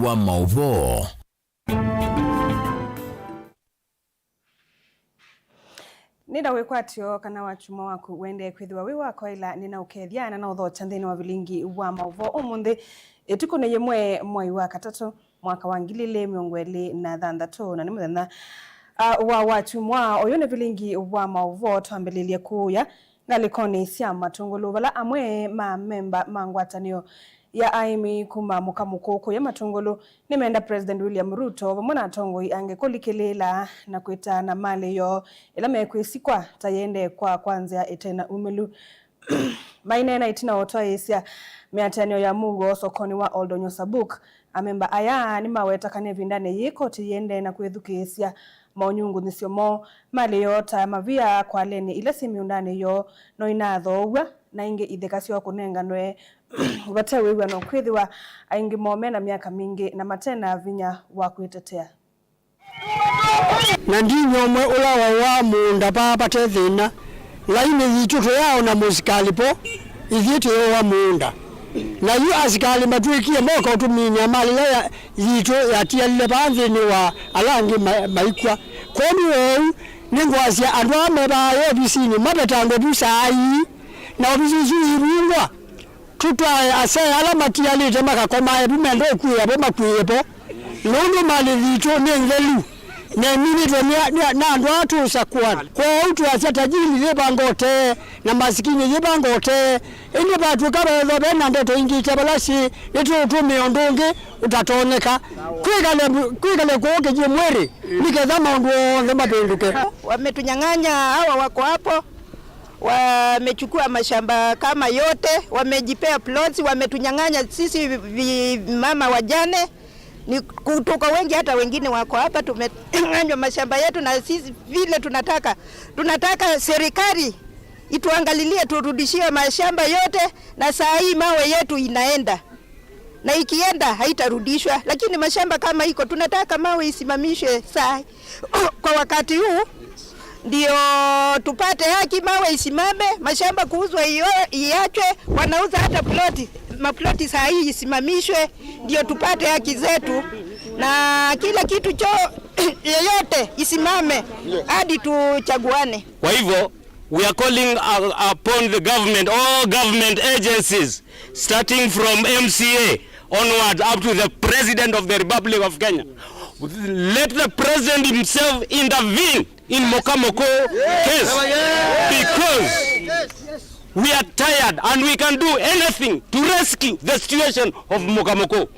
wa Mauvo. Nida wekwatio kana wachumo waku wende kwithiwa wiwa koila nina ukethiana na uthocha nthini wa vilingi wa Mauvo umuthi tuko ne yemwe mwai wa katatu mwaka wa 2026 na ni muthenya wa wachumwa oyo ne vilingi wa Mauvo twambelilie kuya ngalikoni cia matungulu bala amwe ma memba mangwatanio ya aimi kuma mukamuko ya matungulu nimenda President William Ruto bamona tongoi angekulikilela na kwita na mali yo ila mekwisikwa tayende kwa kwanza etena umelu mainena itina otoisia miatanio ya mugo sokoni wa Oldonyo Sabuk amemba aya ni maweta kane vindane yiko tiyende na kwethukisia maunyungu nisiomo mali yo ta mavia kwa leni ile simiundane yo no inathowa na inge ithekasio kunenganwe batewe wano kwithiwa aingi momena miaka mingi na matena vinya wa kwitetea na ndinyo mwe ulawa wa munda baba tethina laini yituto yao na musikali po ithito wa munda na yu asikali matwikie moko utuminya mali ya yito yatia lile banthini wa alangi maikwa komi weu ningwasia andu ameba yo bisini mabetango busai na obizuzu irungwa tutwa ase ala matialite makakoma ebimendo kuya bo makuyepo londo mali vito nengelu ne minito na ndo atu sakwana kwa utu asata jini yebangote na masikini yebangote ene batu kabezo bena ndeto ingi chabalasi yetu utumi ondonge utatoneka kwigale kuoke jemwere nikezama ndo ndema penduke wametunyang'anya hawa wako hapo wamechukua mashamba kama yote wamejipea plots wametunyang'anya sisi mama wajane ni kutoka wengi hata wengine wako hapa tumenyang'anywa mashamba yetu na sisi vile tunataka serikali ituangalilie turudishie mashamba yote na saa hii mawe yetu inaenda na ikienda haitarudishwa lakini mashamba kama iko tunataka mawe isimamishwe saa kwa wakati huu ndio tupate haki mawe isimame mashamba kuuzwa iachwe wanauza hata maploti saa hii isimamishwe ndio tupate haki zetu na kila kitu yoyote isimame hadi tuchaguane. Kwa hivyo we are calling upon the government, all government agencies starting from MCA onward up to the President of the Republic of Kenya. Let the President himself intervene in Mokamoko case because we are tired and we can do anything to rescue the situation of Mokamoko.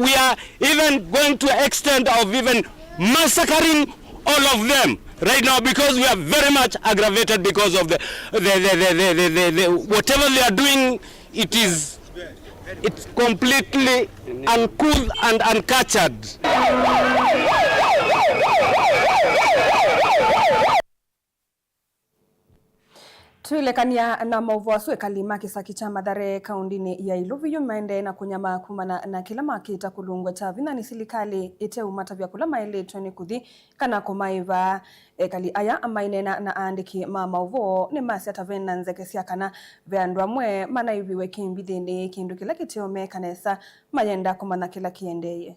We are even going to the extent of even massacring all of them right now because we are very much aggravated because of the whatever they are doing. It's completely uncouth and uncultured. Tuilekania na Mauvo asue kalima kisaki cha Mathare kaundini ya Iluviyo maende na kunyama kumana na kila makita kulungwa cha vina ni silikali ite umata vya kula maile tueni kuthi kana kumaiva kali aya amaine na andiki Mauvo ni masi atavena nzekesia kana veandwa mwe mana iviwe kimbidhini kindu kila kitiome kanesa mayenda kumana kila kiendeye.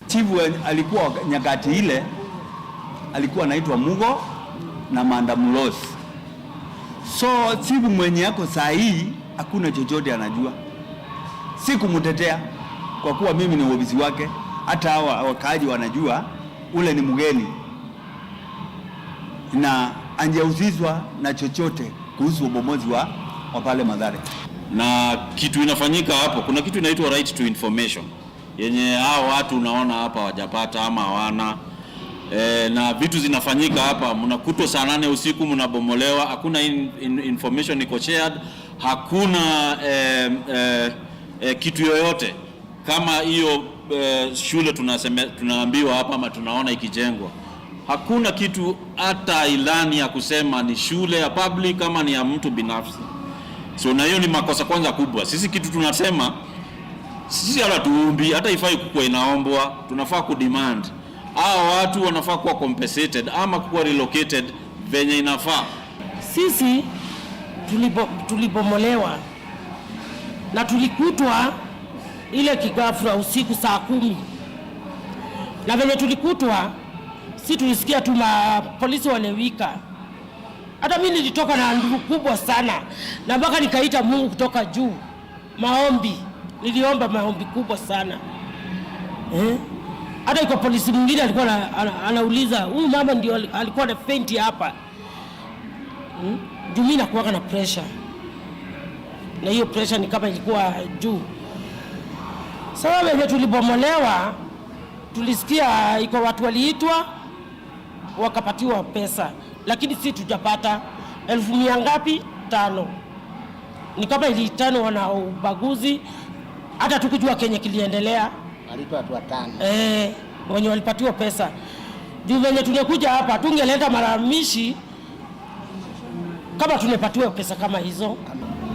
Chifu alikuwa nyakati ile alikuwa anaitwa Mugo na Mandamulosi. So chifu mwenye yako saa hii hakuna chochote anajua. Si kumtetea kwa kuwa mimi ni ofisi wake, hata hawa wakaaji wanajua ule ni mgeni. Na anjehusishwa na chochote kuhusu ubomozi wa pale Mathare. Na kitu inafanyika hapo, kuna kitu inaitwa right to information. Yenye hao watu unaona hapa wajapata ama hawana na vitu zinafanyika hapa, mnakutwa saa 8 usiku mnabomolewa, hakuna information iko shared, hakuna kitu yoyote kama hiyo shule tunaambiwa hapa ama tunaona ikijengwa. Hakuna kitu hata ilani ya kusema ni shule ya public kama ni ya mtu binafsi. So na hiyo ni makosa kwanza kubwa. Sisi kitu tunasema, sisi hata tuumbi, hata ifai kuwa inaombwa, tunafaa kudemand. Hao watu wanafaa kuwa compensated ama kuwa relocated venye inafaa. Sisi tulibomolewa na tulikutwa ile kigafra usiku saa 10. Na venye tulikutwa, si tulisikia tu polisi wanewika. Hata mimi nilitoka na ndugu kubwa sana, na mpaka nikaita Mungu kutoka juu. Maombi, niliomba maombi kubwa sana. Hata iko polisi mwingine alikuwa anauliza, huyu mama ndio alikuwa na faint hapa. Juu mimi nakuwa na pressure. Na hiyo pressure ni kama ilikuwa juu. Sababu venye tulibomolewa, tulisikia iko watu waliitwa wakapatiwa pesa, lakini si tujapata 1,000 ngapi? 5. Ni kama ili 5 wana ubaguzi, hata tukujua Kenya kiliendelea. Walipa watu 5. Wenye walipatiwa pesa. Juu venye tulikuja hapa tungeleta maramishi kama tunepatiwa pesa kama hizo.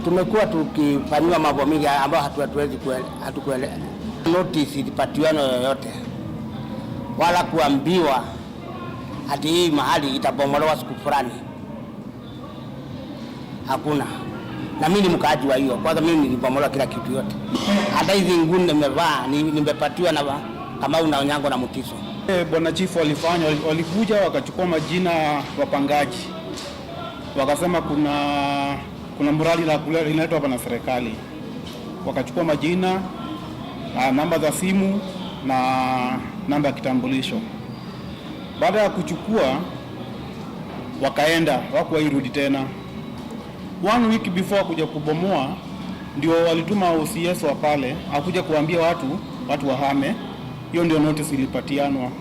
Tumekuwa tukifanywa mambo mingi ambayo hatuwezi hatukuelewa. Notice ilipatiwana yoyote, wala kuambiwa ati hii mahali itabomolewa siku fulani. Hakuna. Na mimi ni mkaaji wa hiyo. Kwanza mimi nilibomolewa kila kitu yote. Hata hizi nguo nimevaa nimepatiwa na kama una Onyango na Mutiso. Bwana Chief walikuja wakachukua majina wapangaji. Wakasema kuna mradi linaletwa hapa na serikali. Wakachukua majina, namba za simu na namba ya kitambulisho. Baada ya kuchukua wakaenda, hawakuirudi tena. 1 week before kuja kubomoa ndio walituma OCS wa pale akuja kuambia watu wahame. Hiyo ndio notice ilipatianwa.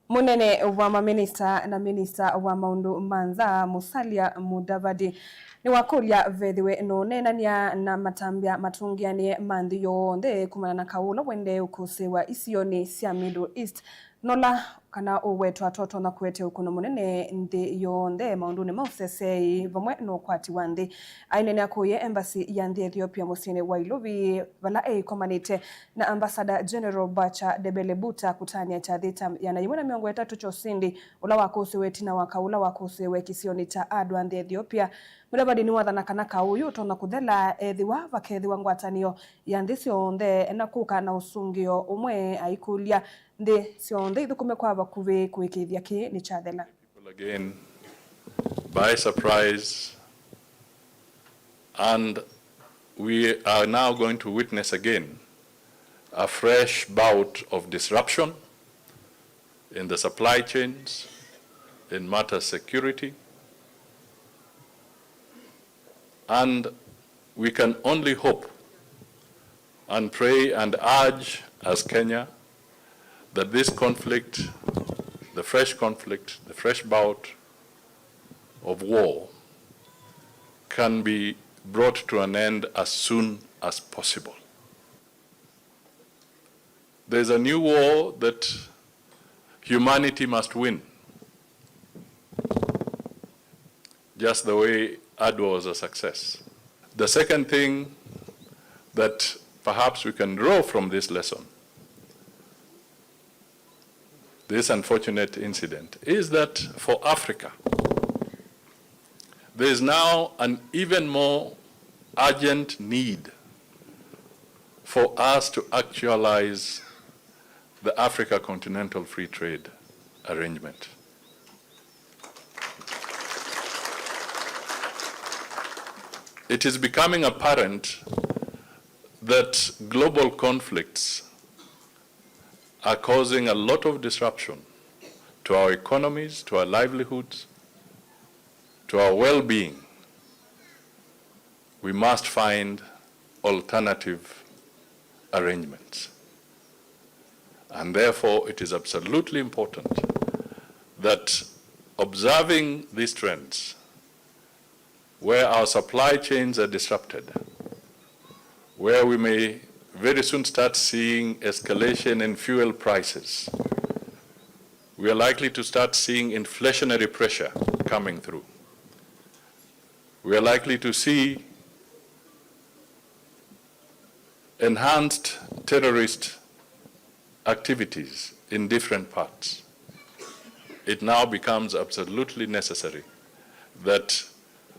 Munene wa maminista na minista wa maundu manza Musalia Mudavadi ni wakulia vethiwe nonenania na matambia matungianie manthi yonthe kumana na kaula wende ukusiwa isioni cia Middle East nola kana uwetu atoto na kwete ukuno munene nthi yonthe maunduni mausesei vamwe no kwati wa nthi ainene akuye embassy ya nthi Ethiopia musini wa Ilovi vala komanite na ambassador General Bacha Debelebuta kutania cha thita yana 130 chosindi ula wakusiwe tina wakaula wakusiwe kisioni cha adwa nthi Ethiopia Mudavadi ni wathana kana kauyu tona kuthela ethiwa vakethiwa ngwatanio ya nthi cionthe na kuka na usungio umwe aikulia nthi cionthe ithukume kwa vakuvi kuikithia ki ni chathela. Again by surprise, and we are now going to witness again a fresh bout of disruption in the supply chains, in matters security. And we can only hope and pray and urge as Kenya that this conflict, the fresh bout of war can be brought to an end as soon as possible. There's a new war that humanity must win, just the way Adwa was a success. The second thing that perhaps we can draw from this lesson, this unfortunate incident, is that for Africa, there is now an even more urgent need for us to actualize the Africa Continental Free Trade Arrangement. It is becoming apparent that global conflicts are causing a lot of disruption to our economies, to our livelihoods, to our well-being. We must find alternative arrangements. And therefore, it is absolutely important that observing these trends, where our supply chains are disrupted, where we may very soon start seeing escalation in fuel prices, we are likely to start seeing inflationary pressure coming through. we are likely to see enhanced terrorist activities in different parts. It now becomes absolutely necessary that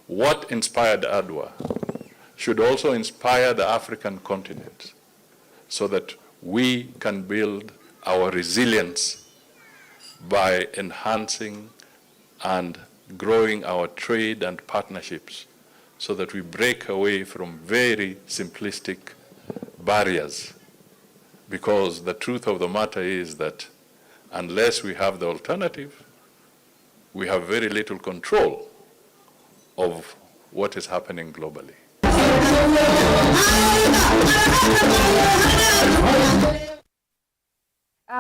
what inspired ADWA should also inspire the African continent so that we can build our resilience by enhancing and growing our trade and partnerships so that we break away from very simplistic barriers. Because the truth of the matter is that unless we have the alternative, we have very little control of what is happening globally.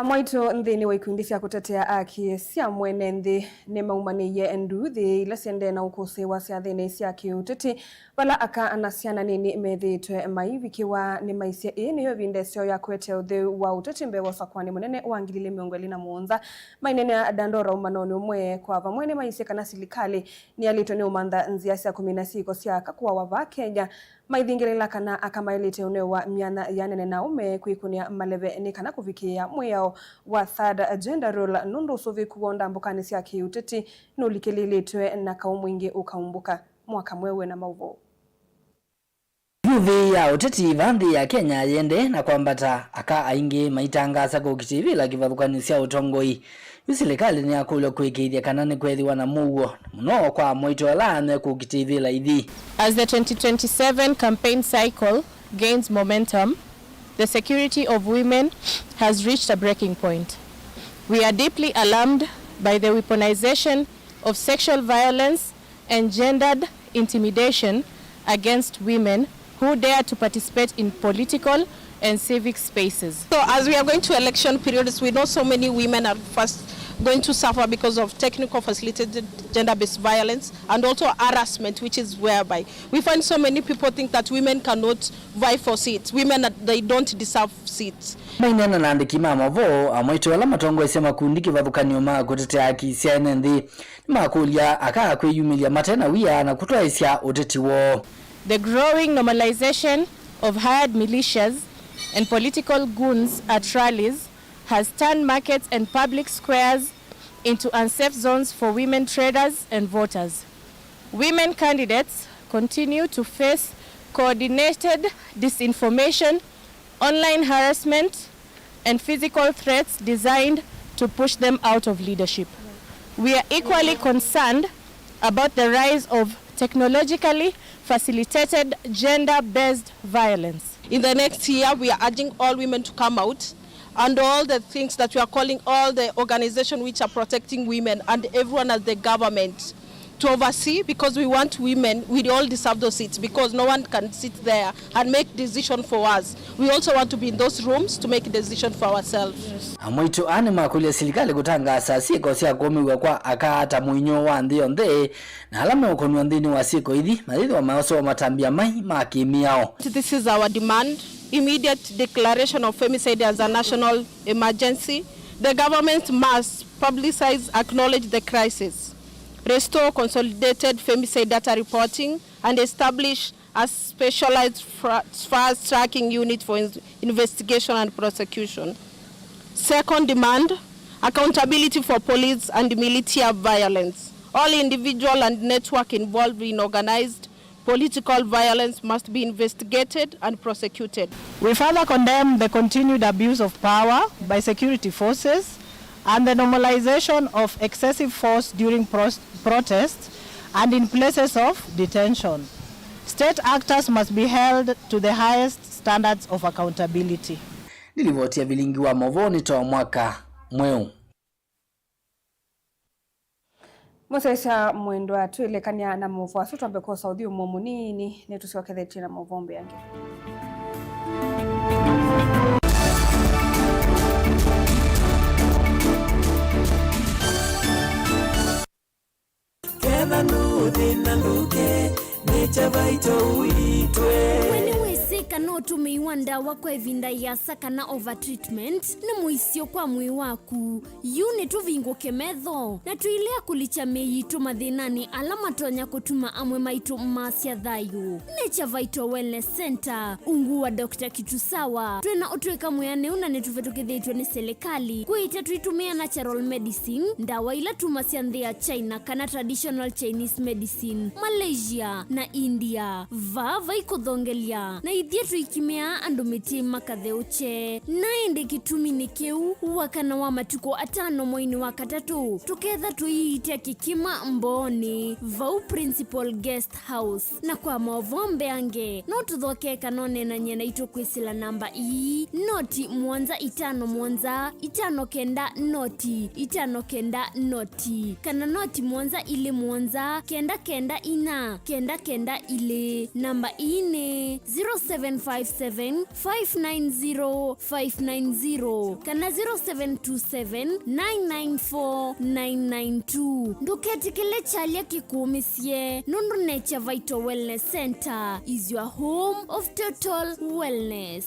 Mwaito nthini wa ikundi cia kutetea haki cia mwene nthi ni maumaniye nduthi ila ciende na ukusiwa cia thini cia kiuteti bala aka anasiana nini methitwe maivikiwa ni maisya niyo vindesyo ya kwete uthi wa uteti mbewo sakwani munene wa 2027 mainene dandora umanoni umwe kwa vamwene maisya kana silikali ni alito ni umantha nzia cia 16 cia kakuwa wava Kenya maithingirila kana akamailite unewa miana yanene na ume kwikunia maleve ni kana kuvikia mweo wa third gender nundu suvi kuonda mbukani cia kiuteti nulikililitwe na kaumwingi ukaumbuka mwaka mwewe na mauvo. Yuvi ya uteti vanthi ya Kenya yende na kwambata aka aingi maitangasa kukitivila kivathukanisia utongoi. Serikali ni akulo kwikithia kana ni kwethiwa na mugo muno kwa moito alane kukitivila ithi. As the 2027 campaign cycle gains momentum, the security of women has reached a breaking point. We are deeply alarmed by the weaponization of sexual violence and gendered intimidation against women who dare to participate in political and civic spaces. So as we are going to election periods, we know so many women are first going to suffer because of technical facilitated gender-based violence and also harassment, which is whereby we find so many people think that women cannot vie for seats. Women, they don't deserve seats. Mainena na andiki mamavo amwito ala matongo ese makundi kivathukanio ma kutetea haki cia nthi makulia aka kwiyumilia matena wia na kutwaisya uteti wo. The growing normalization of hired militias and political goons at rallies has turned markets and public squares into unsafe zones for women traders and voters. Women candidates continue to face coordinated disinformation, online harassment, and physical threats designed to push them out of leadership. We are equally concerned about the rise of technologically facilitated gender-based violence. In the next year, we are urging all women to come out and all the things that we are calling all the organizations which are protecting women and everyone at the government to oversee, because we want women, we all deserve those seats because no one can sit there and make decision for us. We also want to be in those rooms to make a decision for ourselves. Amwito ane makulia serikali kutangasa siko cia kumiwa kwa akata muinyo wa nthi yonthe na alama ukonwa nthini wa siko ithi mathithi wa maoso matambia mai makimiao. This is our demand. Immediate declaration of femicide as a national emergency. The government must publicize, acknowledge the crisis, restore consolidated femicide data reporting, and establish a specialized fast tracking unit for investigation and prosecution. Second demand, accountability for police and military violence. All individual and network involved in organized political violence must be investigated and prosecuted. We further condemn the continued abuse of power by security forces and the normalization of excessive force during protests and in places of detention. State actors must be held to the highest standards of accountability. Nilivotia vilingi wa movoni toa mwaka mweu. Musesha mwendo atu ilekania na muvu asutu ambeko saudi umomu nini netusiwakethetia na muvombe yange. Kena nuthi na luke, necha vaito uitwe. Wika no tumeiwa ndawa kwa evinda ya saka na overtreatment na muisio kwa mwi waku. Yune tuvingo kemetho na tuilea kulicha meyitu madhinani alama tonya kutuma amwe maitu masia dhayu. Nature Vital Wellness Center ungu wa Dr. Kitusawa. Tuena utuweka muyane una netuvetukithitwe ni serikali kuita tuitumia natural medicine ndawa ila tumasiandhia China kana traditional Chinese medicine Malaysia na India vava ikuthongelia na ithie tuikimea andumiti makatheuche naende kitumi ni kiu wakana wa matuko atano moini wa katatu tuketha tuiitia kikima mboni vau principal guest house na kwa mavombe ange no tuthoke kanone na nyena ito kwisila namba ii noti mwanza itano mwanza itano kenda noti itano kenda noti kana noti mwanza ile mwanza kenda kenda ina kenda kenda ile namba ine 0757 590 590 kana 0727 994 992 nduketi kile chalia kikumisie Nundu Nature Vital Wellness Center is your home of total wellness.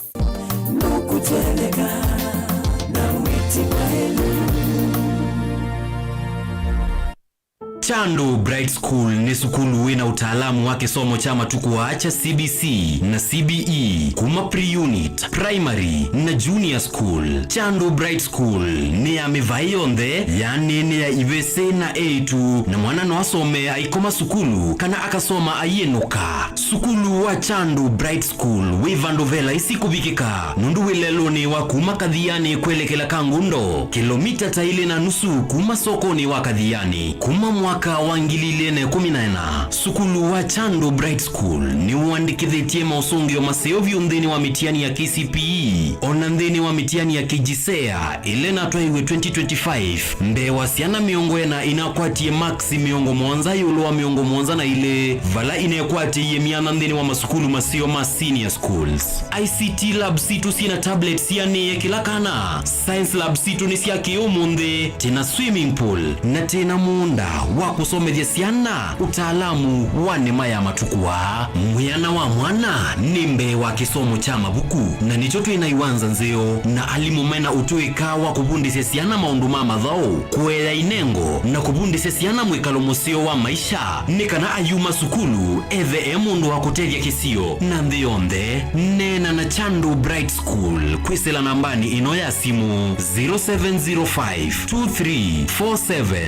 Chandu Bright School ni sukulu wina utaalamu wake somo chama tukuacha CBC na CBE kuma pre-unit, primary na junior school. Chandu Bright School ni ya mivayonde yani ni ya IVC na A2 na mwana no asome aikoma sukulu kana akasoma ayenuka. Sukulu wa Chandu Bright School wivandovela isikubikika nundu wileloni wa kuma kadhiani kwelekela Kangundo kilomita taile na nusu kuma sokoni wa kadhiani kuma mwaka wangilile ne 14. Sukulu wa Chandu Bright School ni uandikithitie mausungio maseo viundhini wa mitiani ya KCPE onandhini wa mitiani ya KJSEA ile na twaiwe 2025 mbe wasiana miongo na inakwatie maxi miongo mwanza yulo wa miongo mwanza na ile vala inekwatie mianandhini wa masukulu maseo ma senior schools. ICT lab situ sina tablets yani kila kana. Science lab situ ni siya kiumunde tena swimming pool na tena munda wa kusomethia siana utaalamu wa nema ya matukua. Mwiana wa mwana nimbe wa kisomo cha mabuku na nichotu inaiwanza nzeo na alimumena utuika wa kubundise siana maundu mama dhao kuela inengo na kubundise siana mwikalo museo wa maisha nikana ayuma sukulu eve mundu wa kutevya kisio na ndhionde nena na Chandu Bright School kwisela nambani ino ya simu 0705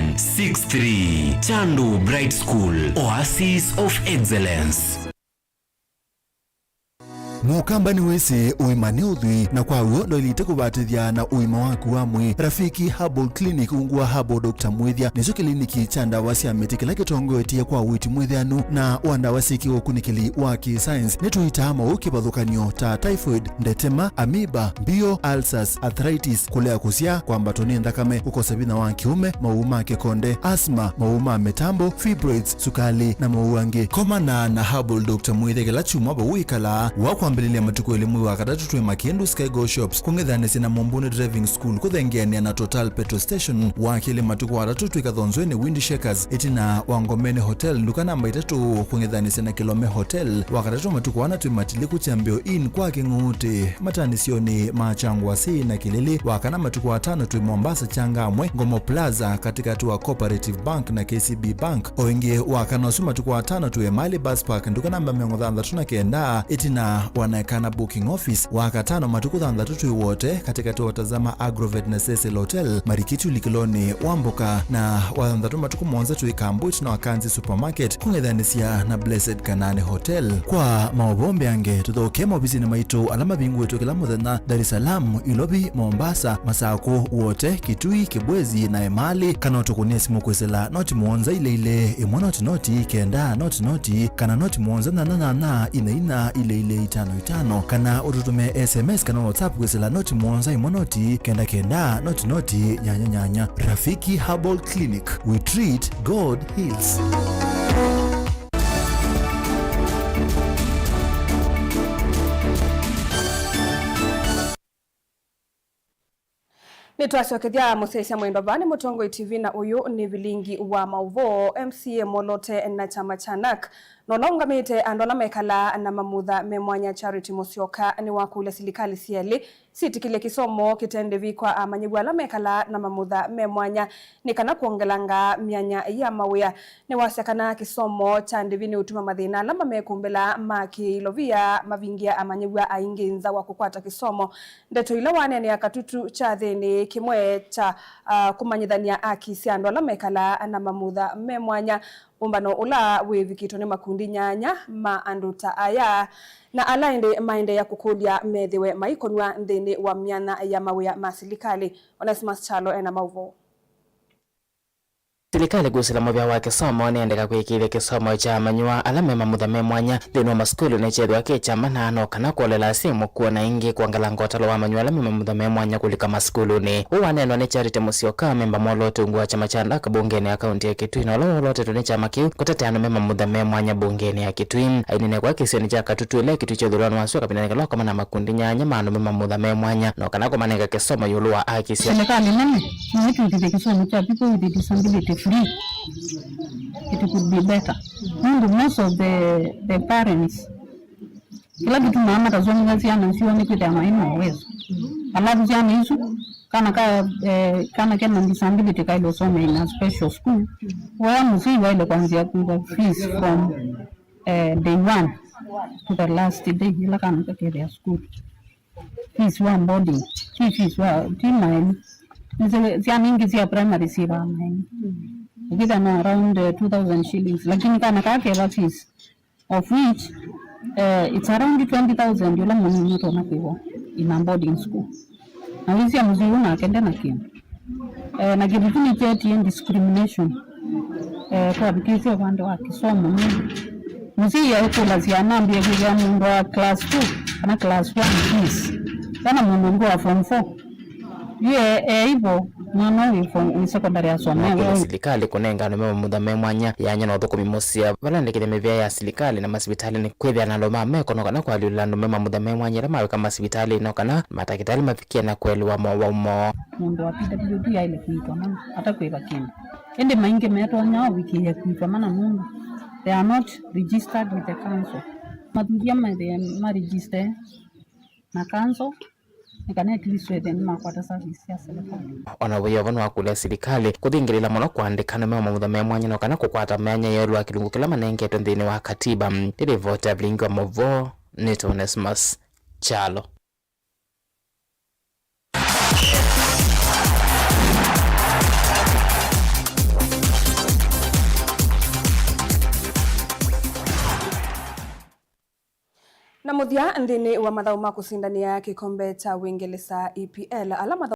234763. Chandu Bright School, Oasis of Excellence. Mukamba ni wese uimane udhui na kwa uo ndo ilite kubatithia na uima waku wa mwi. Rafiki Herbal Clinic ungua Herbal Dr. Mwithia nizo kliniki cha ndawa cia miti kila kitongo etia kwa witi mwithianu na wandawa siki ukunikili wa ki-science nituita mauki bathukanio ta typhoid, ndetema, amoeba, bio, ulcers, arthritis, kulea kusia kwa mbatoni ndakame, ukosabina wa kiume, mauma kekonde, asma, mauma metambo, fibroids, sukali na mauange. Koma na Herbal Dr. Mwithia kila chuma bawikala wakwa mbelele matuko elimu wa katatu tuwe Makendu Sky Go Shops kungethane sina Mombuni Driving School kuthengenia na Total Petrol Station wakile matuko watatu tuikathonzweni Windy Shakers itina Wangomene Hotel nduka namba 3 kungethane sina Kilome Hotel wakatatu matuko wana tuwe Matili Kuchambio Inn kwa Kinguti matanisioni Machangwa si na Kilili wakana matuko watano tuwe Mombasa Changamwe Ngomo Plaza katika tuwa Cooperative Bank na KCB Bank oinge wakana suma tuko watano tuwe Mali Bus Park nduka namba 39 itina wanaekana booking office wakatano matuku thandatu wote katika tu watazama Agrovet na Cecil Hotel Marikitu Likiloni Wamboka na wathandatu matuku monza tu Ikambuch na Wakanzi Supermarket kungedhanisia na Blessed Kanane Hotel. Kwa maobombe ange tuthoke mobizini maito alama bingu wetu kila muthenya Dar es Salaam, Ilobi, Mombasa, Masako wote Kitui, Kibwezi na Emali kana tukunia simu kwesela noti muonza ile imwana noti kenda noti kana noti muonza na ina ile 55 kana ututume SMS kana WhatsApp kwesela noti muonza imonoti kenda noti nyanya. Rafiki Herbal Clinic, we treat, God heals. Nitwacokethia musesia mwendo bani Mutongo TV na uyu ni vilingi wa mauvo MCA Molote na chama cha NAK no laungamite andola mekala na mamutha memwanya Charity Musyoka ni wakule silikali sieli sitikile kisomo kitende vikwa amanyibu ala mekala na mamutha memwanya ni kana kuongelanga mianya ya mawia ni wasekana kisomo chandivini utuma mathina lama mekumbela maki lovia mavingia amanyibu ainginza wakukwata kisomo ndeto ila wane ni akatutu cha thini kimwe cha kumanyithania akisi andola mekala na mamutha memwanya umbano ula wivikito ni makundi nyanya ma anduta aya na alainde maende ya kukulia methiwe maikonwa nthini wa miana ya mawia masilikali. Onesimus Chalo ena mauvo. Silikali gusila mubya wa kisomo niendeka kwikile kisomo cha manyua alame mamutha memwanya thini wa maskulu na chethwa kecha manano kana kuolela simu kuona ingi kuangala ngotalo wa manyua alame mamutha memwanya kulika maskulu ni uwanenwa ni Charity Musyoka memba molote ungua chama cha ndaka bungeni ya kaunti ya Kitui na lolote tuni chama kiu kuteteano memba mamutha memwanya bungeni ya Kitui ainine kwa kisioni cha katutu ile kitu cha dhulano wasio kapinaneka loko mana makundi nyanya mano memba mamutha memwanya no kana kumanenga kisomo yulu wa akisi Silikali nani ni wetu ndike kisomo cha people with disability free. It could be better. And most of the parents, kila kitu mama tazoni ngazi ana sioni kwita maina uwezo. Alafu jana hizo kana kena disability kailo some in a special school. Wao mziwa ile kuanzia kwa fees from day 1 to the last day ila kana kwa school. Fees one boarding, fees wa timai. Zia mingi zia primary siba mai. It around 2,000 shillings. Lakini kana kake fees of which it's around 20,000 yula mwenyeto na kwa in a boarding school. Na wizi ya mziuna akende na kiyo. Na kibituni cheti and discrimination. Kwa bikisi ya wande wa kisomo. Mzi ya ukula zianambi ya kizia mungu wa class 2 kana class 1 fees. Kana mungu wa form 4. Hivyo mwana ni secondary asome silikali kunenga no mamutha memwanya yanya no thukumi musia balandikire mevya ya silikali na masibitali ni kwithia na loma mekono kana kwa lulando mamutha memwanya ra mawe kama sibitali no kana matakitali mafikia na kweliwa mo mundu wa PWD ile kuitwa mana hata kweva kindi ende maingi metonya wiki ya kuitwa mana mundu they are not registered with the council matungia ma register na council ona wewe vano akule silikali kuthingirila muno kuandikana mema mamutha memwanya no kana kukwata menya yeru akilungu kila manengetwe nthini wa katiba ndiri vote blingi wa movo ni Onesimus Chalo. Na muthia nthini wa mathau ma kusindania kikombe cha Uingereza EPL alama